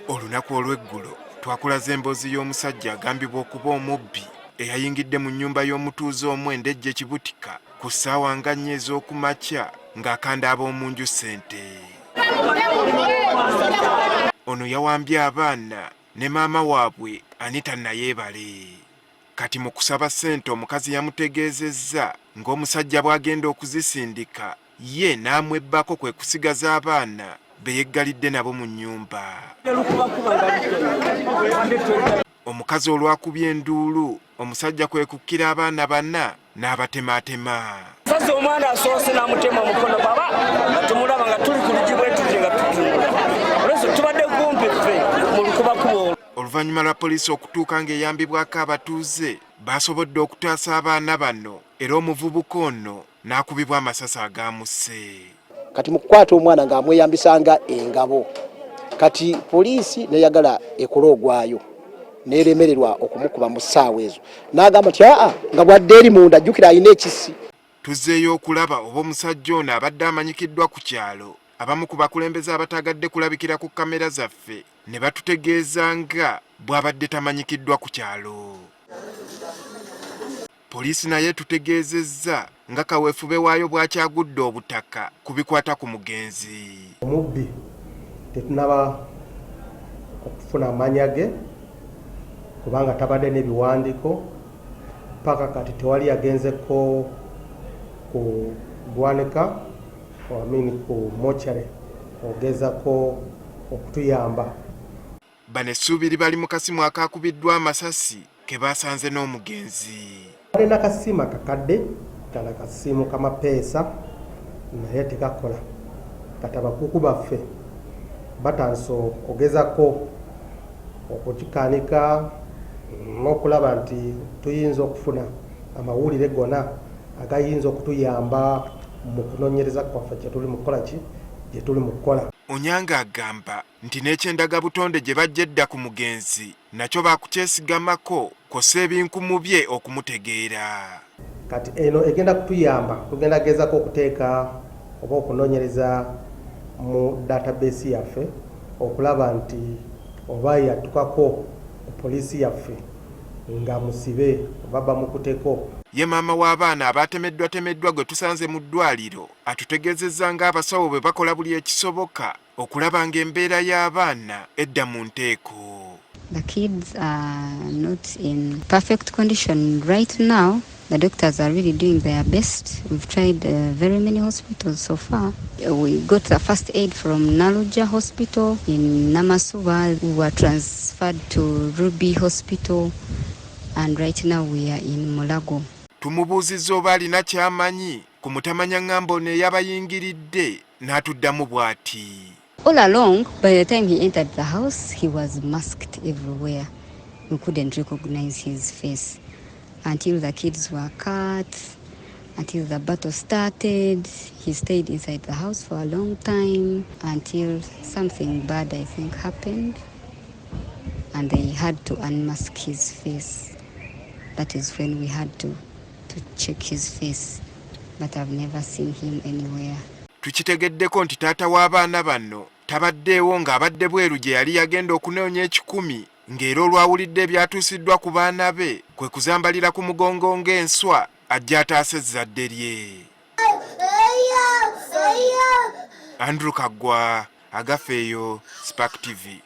Olunaku olw'eggulo twakulaza emboozi y'omusajja agambibwa okuba omubbi eyayingidde mu nnyumba y'omutuuze omwenda ejje Kibutika ku ssaawa nga 4 ez'okumakya ng'akanda ab'omunju ssente. Ono yawambye abaana ne maama waabwe Anita Nayeebale. Kati mu kusaba ssente omukazi yamutegeezezza ng'omusajja bw'agenda okuzisindika ye n'amwebbako kwe kusigaza abaana be yeggalidde nabo mu nnyumba. Omukazi olwakubye enduulu omusajja kwe kukkira abaana bana n'abatemaatema. Sasa omwana asoose n'amutema mukono baba atumulaba nga tuli ku luggi bwe tutyo nga tutunula. Olw'ekyo tubadde kumpi ffe mu lukubakubo. Oluvannyuma lwa poliisi okutuuka ng'eyambibwako abatuuze baasobodde okutaasa abaana bano era omuvubuka ono n'akubibwa amasasi agaamusse. Kati mu kukwata omwana ng'amweyambisanga engabo. Kati poliisi neyagala ekole ogwayo n'eremererwa okumukuba mu ssaawa ezo. N'agamba nti nga bwadde eri munda ajjukira alina ekisi. Tuzzeeyo okulaba oba omusajja ono abadde amanyikiddwa ku kyalo. Abamu ku bakulembeze abatagadde kulabikira ku kamera zaffe ne batutegeeza nga bw'abadde tamanyikiddwa ku kyalo. Poliisi naye tutegeezezza nga kaweefube waayo bw'akyagudde obutaka ku bikwata ku mugenzi. Omubbi tetunaba okufuna amanya ge kubanga tabadde n'ebiwandiiko paka kati tewali yagenzeko ku gwanika ku mochare ogezako okutuyamba. Bano essuubiri bali mu kasimu akakubiddwa amasasi ke baasanze n'omugenzi. Alina akasimu akakadde kala kasimu kamapeesa naye tekakola. Kati abakuku baffe batandise okugezako okukikanika n'okulaba nti tuyinza okufuna amawulire gonna agayinza okutuyamba mu kunoonyereza kwaffe gye tuli mu kukola ki gye tuli mu kukola. Onyanga agamba nti n'ekyendagabutonde gye bajja edda ku mugenzi nakyo baakukyesigamako kosa ebinkumu bye okumutegeera. Kati eno egenda kutuyamba tugenda gezako okuteeka oba okunoonyereza mu database yaffe okulaba nti oba yatukako poliisi yaffe nga musibe oba bamukuteko. Ye maama w'abaana abaatemeddwatemeddwa gwe tusanze mu ddwaliro atutegeezezza ng'abasawo bwe bakola buli ekisoboka okulaba ng'embeera y'abaana edda mu nteeko. The kids are not in perfect condition right now. The doctors are really doing their best. We've tried very many hospitals so far. We got the first aid from Naluja Hospital in Namasuba. We were transferred to Ruby Hospital, and right now we are in Mulago. Tumubuuzizza oba alina ky'amanyi ku mutamanya ŋŋambo ono eyabayingiridde n'atuddamu bw'ati. All along, by the time he entered the house, he was masked everywhere. We couldn't recognize his face until the kids were cut, until the battle started. He stayed inside the house for a long time until something bad, I think, happened, and they had to unmask his face. That is when we had to check his face, but I've never seen him anywhere. Tukitegeddeko nti taata w'abaana bano tabaddeewo ng'abadde bweru gye yali yagenda okunoonya ekikumi ng'era olwawulidde ebyatuusiddwa ku baana be kwe kuzambalira ku mugongo ng'enswa ajja ataasa ezzadde lye. Andrew Kaggwa, Agafeeyo, Spark TV.